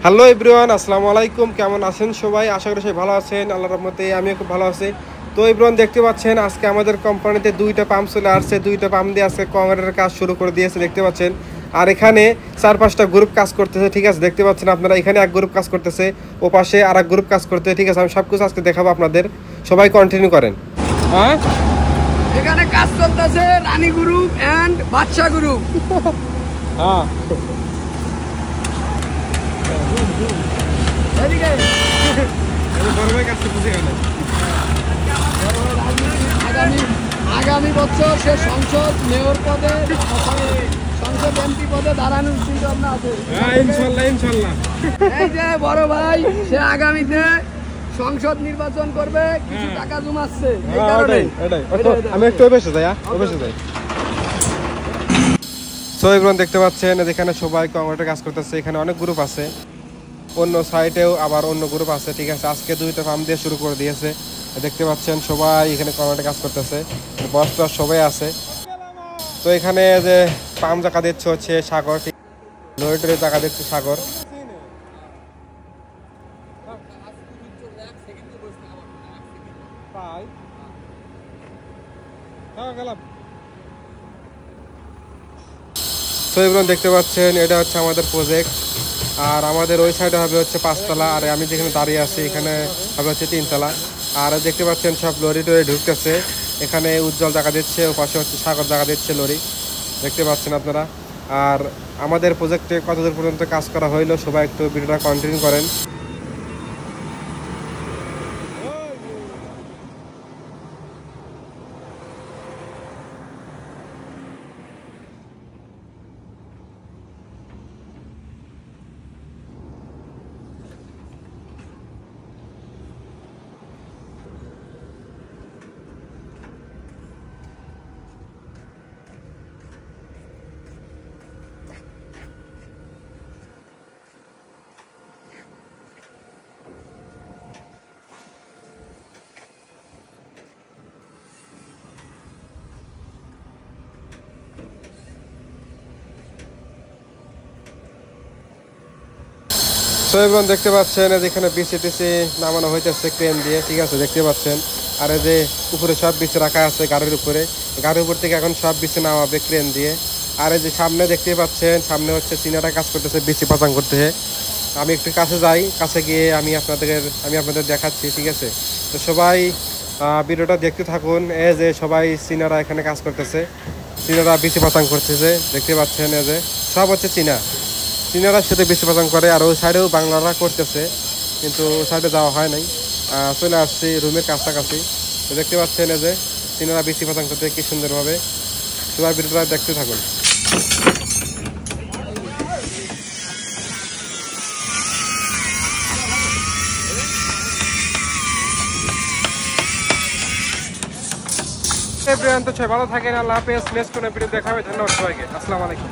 Hello everyone, আসসালামু আলাইকুম। কেমন আছেন সবাই? আশা করি সবাই ভালো আছেন। আল্লাহর রহমতে আমিও খুব ভালো আছি। তো এভরিওয়ান, দেখতে পাচ্ছেন আজকে আমাদের কোম্পানিতে দুইটা পাম্প চলে আসছে। দুইটা পাম্প দিয়ে আজকে কংক্রিটের কাজ শুরু করে দিয়েছে, দেখতে পাচ্ছেন। আর এখানে 4-5টা গ্রুপ কাজ করতেছে, ঠিক আছে, দেখতে পাচ্ছেন আপনারা। এখানে এক গ্রুপ কাজ করতেছে, ও পাশে আর এক গ্রুপ কাজ করতেছে, ঠিক আছে। আমি সব কিছু আজকে দেখাবো আপনাদের, সবাই কন্টিনিউ করেন। হ্যাঁ, এখানে কাজ চলতেছে রানী গ্রুপ এন্ড বাদশা গ্রুপ। হ্যাঁ, আগামী বছর সে সংসদ মেয়র পদে, সংসদ এমপি পদে দাঁড়ানোর চিন্তা ভাবনা আছে। ইনশাআল্লাহ ইনশাআল্লাহ। এই যে বড় ভাই, সে আগামীতে সংসদ নির্বাচন করবে, কিছু টাকা জমাচ্ছে। আমি একটু বসে যাই, বসে যাই। সো এভরিওয়ান, দেখতে পাচ্ছেন এখানে সবাই কংক্রিটের কাজ করতেছে। এখানে অনেক গ্রুপ আছে, অন্য সাইডেও আবার অন্য গ্রুপ আছে, ঠিক আছে। আজকে দুইটা পাম্প দিয়ে শুরু করে দিয়েছে, দেখতে পাচ্ছেন। সবাই এখানে কংক্রিটের কাজ করতেছে, বসটা সবাই আছে। তো এখানে যে পাম্প জায়গা দিচ্ছে হচ্ছে সাগর, ঠিক লরিটরি জায়গা দিচ্ছে সাগর। তো এগুলো দেখতে পাচ্ছেন, এটা হচ্ছে আমাদের প্রজেক্ট। আর আমাদের ওই সাইডে হবে হচ্ছে 5তলা, আর আমি যেখানে দাঁড়িয়ে আছি এখানে হবে হচ্ছে 3তলা। আর দেখতে পাচ্ছেন সব লরি টরি ঢুকতেছে। এখানে উজ্জ্বল জায়গা দিচ্ছে, ও পাশে হচ্ছে সাগর জায়গা দিচ্ছে লরি, দেখতে পাচ্ছেন আপনারা। আর আমাদের প্রজেক্টে কতদূর পর্যন্ত কাজ করা হইলো, সবাই একটু ভিডিওটা কন্টিনিউ করেন। তো এবার দেখতে পাচ্ছেন এখানে বিসিটিসি নামানো হইতেছে ক্রেন দিয়ে, ঠিক আছে, দেখতে পাচ্ছেন। আর এই যে উপরে সব বিচি রাখা আছে গাড়ির উপরে, গাড়ির উপর থেকে এখন সব বিচি নামাবে ক্রেন দিয়ে। আর এই যে সামনে দেখতে পাচ্ছেন, সামনে হচ্ছে সিনারা কাজ করতেছে, বিচি পাচাং করতেছে। আমি একটু কাছে যাই, কাছে গিয়ে আমি আপনাদের দেখাচ্ছি, ঠিক আছে। তো সবাই ভিডিওটা দেখতে থাকুন। এই যে সবাই সিনারা এখানে কাজ করতেছে, সিনারা বিচি পাচাং করতেছে, দেখতে পাচ্ছেন। এই যে সব হচ্ছে চীনারা সাথে বেশি পছন্দ করে। আর ওই সাইডেও বাংলারা করতেছে, কিন্তু ওই সাইডে যাওয়া হয় নাই। চলে আসছি রুমের কাছাকাছি, দেখতে পাচ্ছেন এই যে চীনারা বেশি পছন্দ করতে কি সুন্দরভাবে। সবাই ভিডিওটা দেখতে থাকুন। ভালো থাকেন, আল্লাহ হাফেজ। নেক্সট কোনো ভিডিও দেখা হবে। ধন্যবাদ সবাইকে, আসসালামু আলাইকুম।